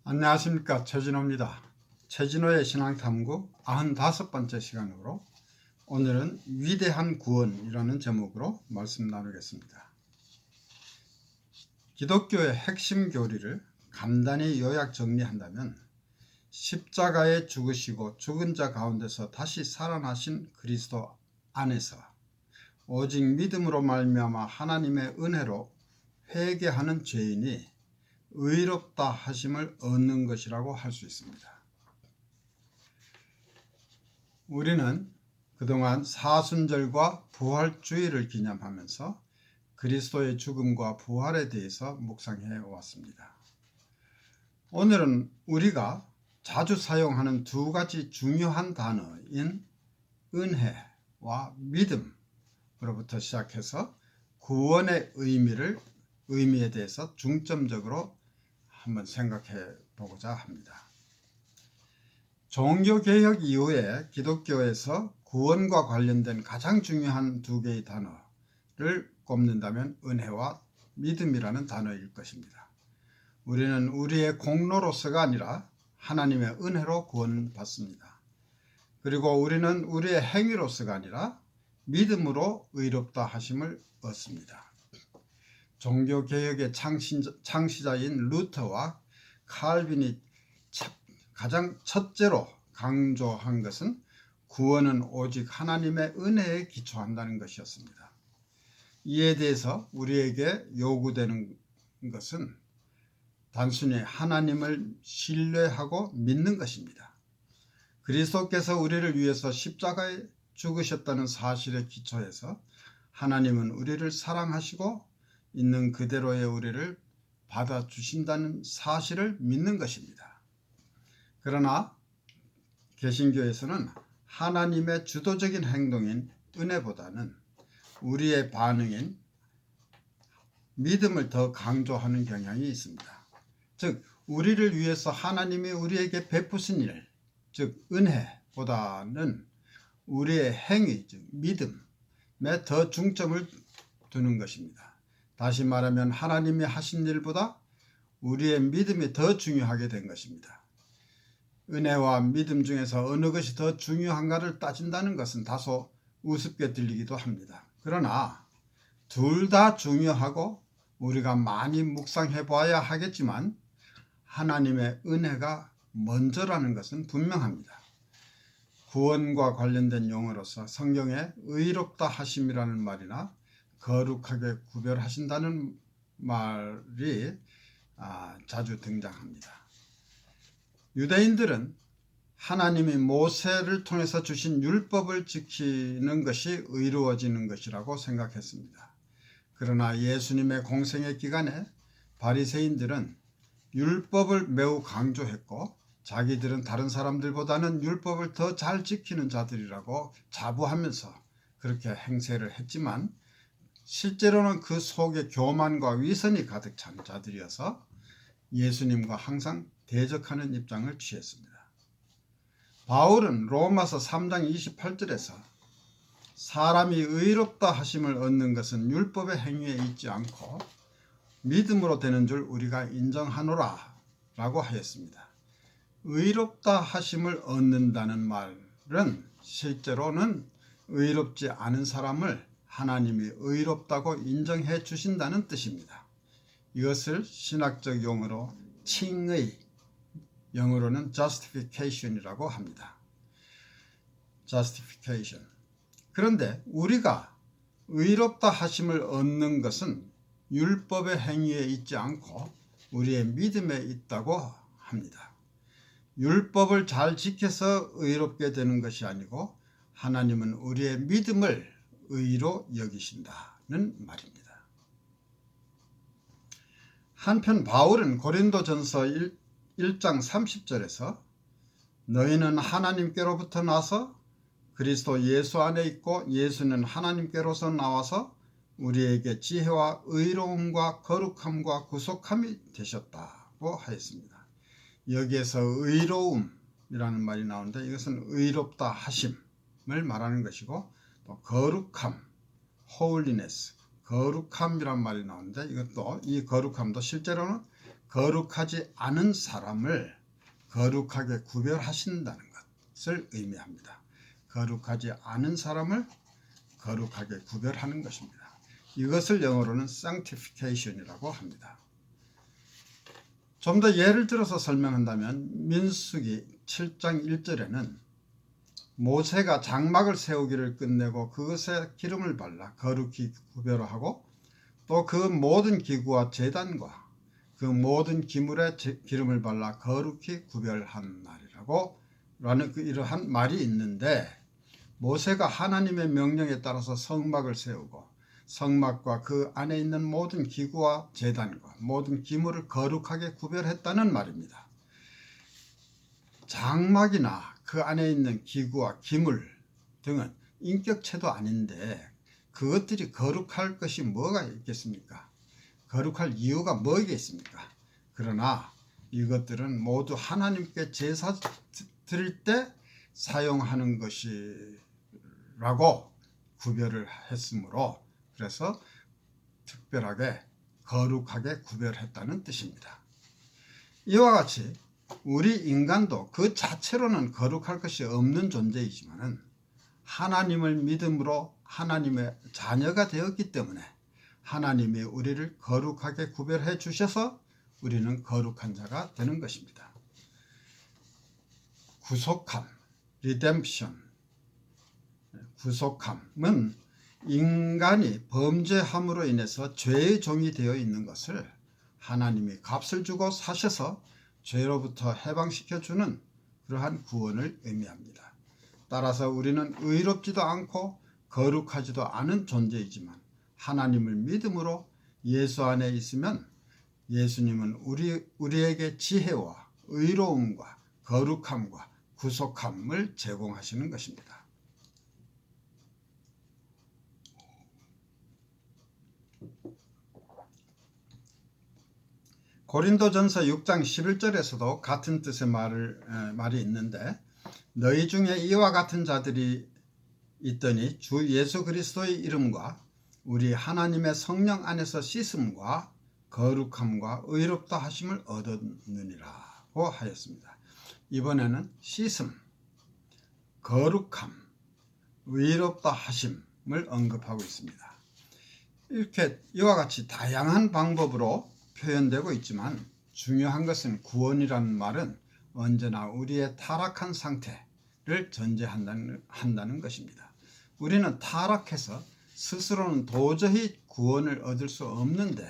안녕하십니까, 최진호입니다. 최진호의 신앙탐구 95번째 시간으로 오늘은 위대한 구원이라는 제목으로 말씀 나누겠습니다. 기독교의 핵심 교리를 간단히 요약 정리한다면 십자가에 죽으시고 죽은 자 가운데서 다시 살아나신 그리스도 안에서 오직 믿음으로 말미암아 하나님의 은혜로 회개하는 죄인이 의롭다 하심을 얻는 것이라고 할 수 있습니다. 우리는 그동안 사순절과 부활주의를 기념하면서 그리스도의 죽음과 부활에 대해서 묵상해 왔습니다. 오늘은 우리가 자주 사용하는 두 가지 중요한 단어인 은혜와 믿음으로부터 시작해서 구원의 의미에 대해서 중점적으로 한번 생각해 보고자 합니다. 종교개혁 이후에 기독교에서 구원과 관련된 가장 중요한 두 개의 단어를 꼽는다면 은혜와 믿음이라는 단어일 것입니다. 우리는 우리의 공로로서가 아니라 하나님의 은혜로 구원받습니다. 그리고 우리는 우리의 행위로서가 아니라 믿음으로 의롭다 하심을 얻습니다. 종교개혁의 창시자인 루터와 칼빈이 가장 첫째로 강조한 것은 구원은 오직 하나님의 은혜에 기초한다는 것이었습니다. 이에 대해서 우리에게 요구되는 것은 단순히 하나님을 신뢰하고 믿는 것입니다. 그리스도께서 우리를 위해서 십자가에 죽으셨다는 사실에 기초해서 하나님은 우리를 사랑하시고 있는 그대로의 우리를 받아주신다는 사실을 믿는 것입니다. 그러나 개신교에서는 하나님의 주도적인 행동인 은혜보다는 우리의 반응인 믿음을 더 강조하는 경향이 있습니다. 즉 우리를 위해서 하나님이 우리에게 베푸신 일, 즉 은혜보다는 우리의 행위, 즉 믿음에 더 중점을 두는 것입니다. 다시 말하면 하나님이 하신 일보다 우리의 믿음이 더 중요하게 된 것입니다. 은혜와 믿음 중에서 어느 것이 더 중요한가를 따진다는 것은 다소 우습게 들리기도 합니다. 그러나 둘 다 중요하고 우리가 많이 묵상해 봐야 하겠지만 하나님의 은혜가 먼저라는 것은 분명합니다. 구원과 관련된 용어로서 성경에 의롭다 하심이라는 말이나 거룩하게 구별하신다는 말이 자주 등장합니다. 유대인들은 하나님이 모세를 통해서 주신 율법을 지키는 것이 의로워지는 것이라고 생각했습니다. 그러나 예수님의 공생의 기간에 바리새인들은 율법을 매우 강조했고 자기들은 다른 사람들보다는 율법을 더 잘 지키는 자들이라고 자부하면서 그렇게 행세를 했지만 실제로는 그 속에 교만과 위선이 가득 찬 자들이어서 예수님과 항상 대적하는 입장을 취했습니다. 바울은 로마서 3장 28절에서 사람이 의롭다 하심을 얻는 것은 율법의 행위에 있지 않고 믿음으로 되는 줄 우리가 인정하노라 라고 하였습니다. 의롭다 하심을 얻는다는 말은 실제로는 의롭지 않은 사람을 하나님이 의롭다고 인정해 주신다는 뜻입니다. 이것을 신학적 용어로 칭의, 영어로는 justification이라고 합니다. justification. 그런데 우리가 의롭다 하심을 얻는 것은 율법의 행위에 있지 않고 우리의 믿음에 있다고 합니다. 율법을 잘 지켜서 의롭게 되는 것이 아니고 하나님은 우리의 믿음을 의로 여기신다는 말입니다. 한편 바울은 고린도전서 1장 30절에서 너희는 하나님께로부터 나서 그리스도 예수 안에 있고 예수는 하나님께로서 나와서 우리에게 지혜와 의로움과 거룩함과 구속함이 되셨다고 하였습니다. 여기에서 의로움이라는 말이 나오는데 이것은 의롭다 하심을 말하는 것이고 또 거룩함, holiness, 거룩함이란 말이 나오는데 이것도 이 거룩함도 실제로는 거룩하지 않은 사람을 거룩하게 구별하신다는 것을 의미합니다. 거룩하지 않은 사람을 거룩하게 구별하는 것입니다. 이것을 영어로는 sanctification이라고 합니다. 좀 더 예를 들어서 설명한다면 민수기 7장 1절에는 모세가 장막을 세우기를 끝내고 그것에 기름을 발라 거룩히 구별하고 또 그 모든 기구와 제단과 그 모든 기물에 기름을 발라 거룩히 구별한 날이라고 라는 이러한 말이 있는데, 모세가 하나님의 명령에 따라서 성막을 세우고 성막과 그 안에 있는 모든 기구와 제단과 모든 기물을 거룩하게 구별했다는 말입니다. 장막이나 그 안에 있는 기구와 기물 등은 인격체도 아닌데 그것들이 거룩할 것이 뭐가 있겠습니까? 거룩할 이유가 뭐겠습니까? 그러나 이것들은 모두 하나님께 제사 드릴 때 사용하는 것이라고 구별을 했으므로, 그래서 특별하게 거룩하게 구별했다는 뜻입니다. 이와 같이 우리 인간도 그 자체로는 거룩할 것이 없는 존재이지만 하나님을 믿음으로 하나님의 자녀가 되었기 때문에 하나님이 우리를 거룩하게 구별해 주셔서 우리는 거룩한 자가 되는 것입니다. 구속함, redemption, 구속함은 인간이 범죄함으로 인해서 죄의 종이 되어 있는 것을 하나님이 값을 주고 사셔서 죄로부터 해방시켜주는 그러한 구원을 의미합니다. 따라서 우리는 의롭지도 않고 거룩하지도 않은 존재이지만 하나님을 믿음으로 예수 안에 있으면 예수님은 우리에게 지혜와 의로움과 거룩함과 구속함을 제공하시는 것입니다. 고린도전서 6장 11절에서도 같은 뜻의 말이 있는데, 너희 중에 이와 같은 자들이 있더니 주 예수 그리스도의 이름과 우리 하나님의 성령 안에서 씻음과 거룩함과 의롭다 하심을 얻었느니라고 하였습니다. 이번에는 씻음, 거룩함, 의롭다 하심을 언급하고 있습니다. 이렇게 이와 같이 다양한 방법으로 표현되고 있지만 중요한 것은 구원이라는 말은 언제나 우리의 타락한 상태를 전제한다는 것입니다. 우리는 타락해서 스스로는 도저히 구원을 얻을 수 없는데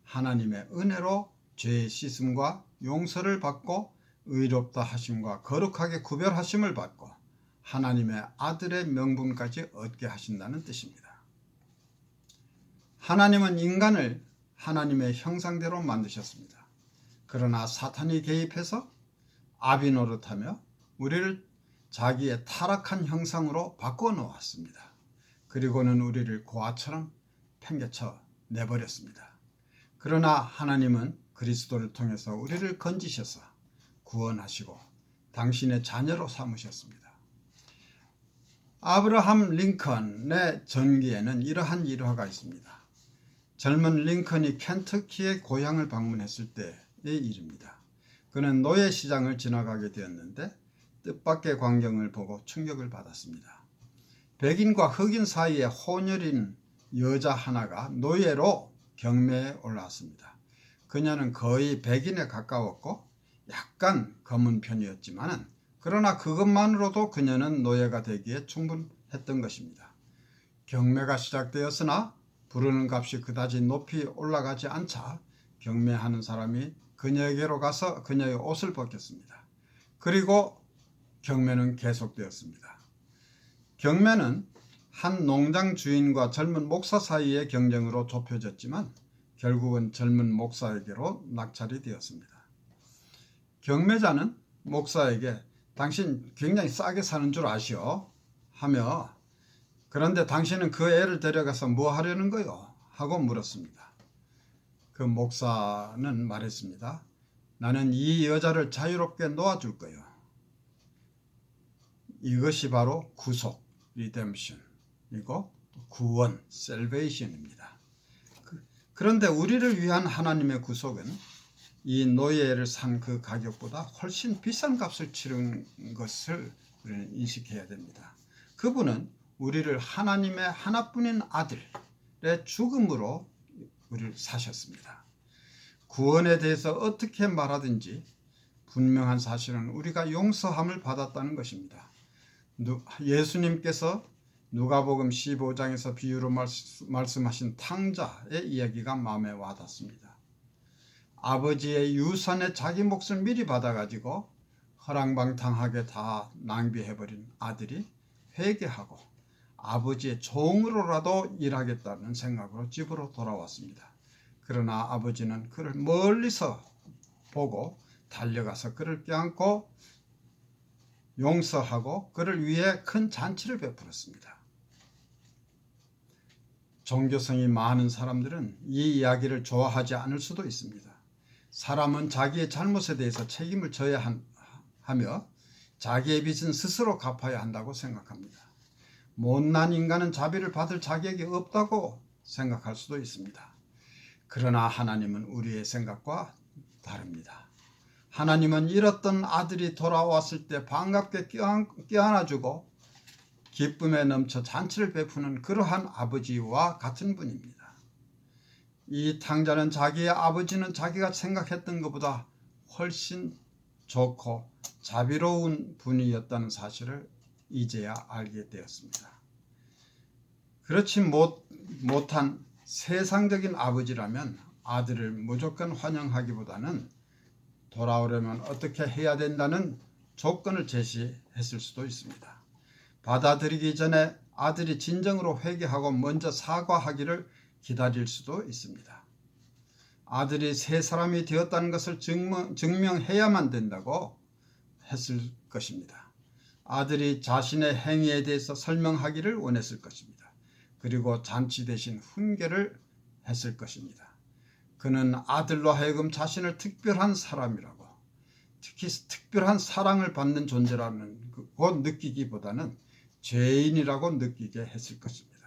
하나님의 은혜로 죄의 씻음과 용서를 받고 의롭다 하심과 거룩하게 구별하심을 받고 하나님의 아들의 명분까지 얻게 하신다는 뜻입니다. 하나님은 인간을 하나님의 형상대로 만드셨습니다. 그러나 사탄이 개입해서 아비 노릇하며 우리를 자기의 타락한 형상으로 바꿔 놓았습니다. 그리고는 우리를 고아처럼 팽개쳐 내버렸습니다. 그러나 하나님은 그리스도를 통해서 우리를 건지셔서 구원하시고 당신의 자녀로 삼으셨습니다. 아브라함 링컨의 전기에는 이러한 일화가 있습니다. 젊은 링컨이 켄터키의 고향을 방문했을 때의 일입니다. 그는 노예시장을 지나가게 되었는데 뜻밖의 광경을 보고 충격을 받았습니다. 백인과 흑인 사이에 혼혈인 여자 하나가 노예로 경매에 올라왔습니다. 그녀는 거의 백인에 가까웠고 약간 검은 편이었지만 그러나 그것만으로도 그녀는 노예가 되기에 충분했던 것입니다. 경매가 시작되었으나 부르는 값이 그다지 높이 올라가지 않자 경매하는 사람이 그녀에게로 가서 그녀의 옷을 벗겼습니다. 그리고 경매는 계속되었습니다. 경매는 한 농장 주인과 젊은 목사 사이의 경쟁으로 좁혀졌지만 결국은 젊은 목사에게로 낙찰이 되었습니다. 경매자는 목사에게 당신 굉장히 싸게 사는 줄 아시오? 하며 그런데 당신은 그 애를 데려가서 뭐 하려는 거요? 하고 물었습니다. 그 목사는 말했습니다. 나는 이 여자를 자유롭게 놓아줄 거요. 이것이 바로 구속, redemption이고 구원, salvation입니다. 그런데 우리를 위한 하나님의 구속은 이 노예를 산 그 가격보다 훨씬 비싼 값을 치른 것을 우리는 인식해야 됩니다. 그분은 우리를 하나님의 하나뿐인 아들의 죽음으로 우리를 사셨습니다. 구원에 대해서 어떻게 말하든지 분명한 사실은 우리가 용서함을 받았다는 것입니다. 예수님께서 누가복음 15장에서 비유로 말씀하신 탕자의 이야기가 마음에 와닿습니다. 아버지의 유산에 자기 몫을 미리 받아가지고 허랑방탕하게 다 낭비해버린 아들이 회개하고 아버지의 종으로라도 일하겠다는 생각으로 집으로 돌아왔습니다. 그러나 아버지는 그를 멀리서 보고 달려가서 그를 껴안고 용서하고 그를 위해 큰 잔치를 베풀었습니다. 종교성이 많은 사람들은 이 이야기를 좋아하지 않을 수도 있습니다. 사람은 자기의 잘못에 대해서 책임을 져야 하며 자기의 빚은 스스로 갚아야 한다고 생각합니다. 못난 인간은 자비를 받을 자격이 없다고 생각할 수도 있습니다. 그러나 하나님은 우리의 생각과 다릅니다. 하나님은 잃었던 아들이 돌아왔을 때 반갑게 껴안아주고 기쁨에 넘쳐 잔치를 베푸는 그러한 아버지와 같은 분입니다. 이 탕자는 자기의 아버지는 자기가 생각했던 것보다 훨씬 좋고 자비로운 분이었다는 사실을 이제야 알게 되었습니다. 그렇지 못한 세상적인 아버지라면 아들을 무조건 환영하기보다는 돌아오려면 어떻게 해야 된다는 조건을 제시했을 수도 있습니다. 받아들이기 전에 아들이 진정으로 회개하고 먼저 사과하기를 기다릴 수도 있습니다. 아들이 새 사람이 되었다는 것을 증명해야만 된다고 했을 것입니다. 아들이 자신의 행위에 대해서 설명하기를 원했을 것입니다. 그리고 잔치 대신 훈계를 했을 것입니다. 그는 아들로 하여금 자신을 특별한 사람이라고, 특히 특별한 사랑을 받는 존재라는 곧 느끼기보다는 죄인이라고 느끼게 했을 것입니다.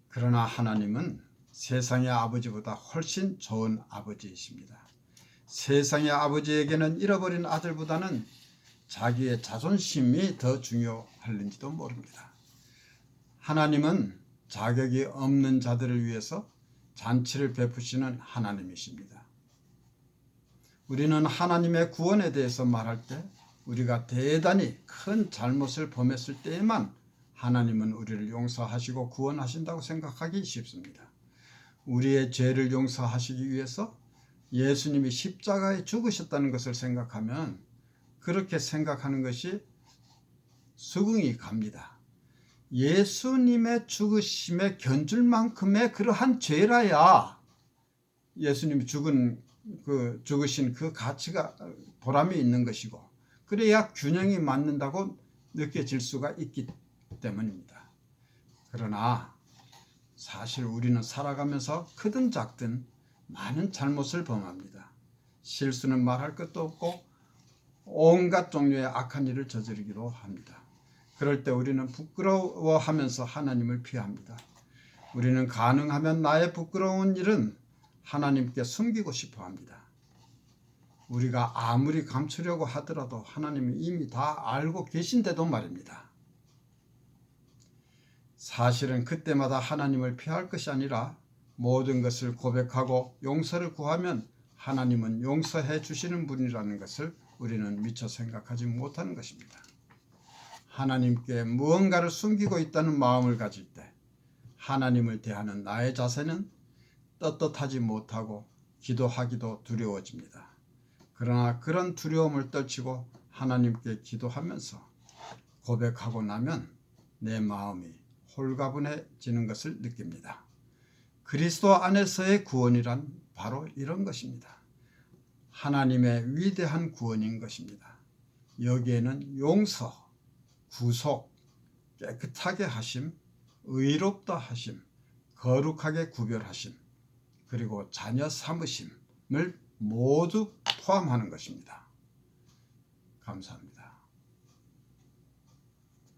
그러나 하나님은 세상의 아버지보다 훨씬 좋은 아버지이십니다. 세상의 아버지에게는 잃어버린 아들보다는 자기의 자존심이 더 중요할는지도 모릅니다. 하나님은 자격이 없는 자들을 위해서 잔치를 베푸시는 하나님이십니다. 우리는 하나님의 구원에 대해서 말할 때 우리가 대단히 큰 잘못을 범했을 때에만 하나님은 우리를 용서하시고 구원하신다고 생각하기 쉽습니다. 우리의 죄를 용서하시기 위해서 예수님이 십자가에 죽으셨다는 것을 생각하면 그렇게 생각하는 것이 수긍이 갑니다. 예수님의 죽으심에 견줄 만큼의 그러한 죄라야 예수님이 죽으신 그 가치가 보람이 있는 것이고 그래야 균형이 맞는다고 느껴질 수가 있기 때문입니다. 그러나 사실 우리는 살아가면서 크든 작든 많은 잘못을 범합니다. 실수는 말할 것도 없고 온갖 종류의 악한 일을 저지르기도 합니다. 그럴 때 우리는 부끄러워하면서 하나님을 피합니다. 우리는 가능하면 나의 부끄러운 일은 하나님께 숨기고 싶어 합니다. 우리가 아무리 감추려고 하더라도 하나님이 이미 다 알고 계신데도 말입니다. 사실은 그때마다 하나님을 피할 것이 아니라 모든 것을 고백하고 용서를 구하면 하나님은 용서해 주시는 분이라는 것을 우리는 미처 생각하지 못하는 것입니다. 하나님께 무언가를 숨기고 있다는 마음을 가질 때 하나님을 대하는 나의 자세는 떳떳하지 못하고 기도하기도 두려워집니다. 그러나 그런 두려움을 떨치고 하나님께 기도하면서 고백하고 나면 내 마음이 홀가분해지는 것을 느낍니다. 그리스도 안에서의 구원이란 바로 이런 것입니다. 하나님의 위대한 구원인 것입니다. 여기에는 용서, 구속, 깨끗하게 하심, 의롭다 하심, 거룩하게 구별하심, 그리고 자녀 삼으심을 모두 포함하는 것입니다. 감사합니다.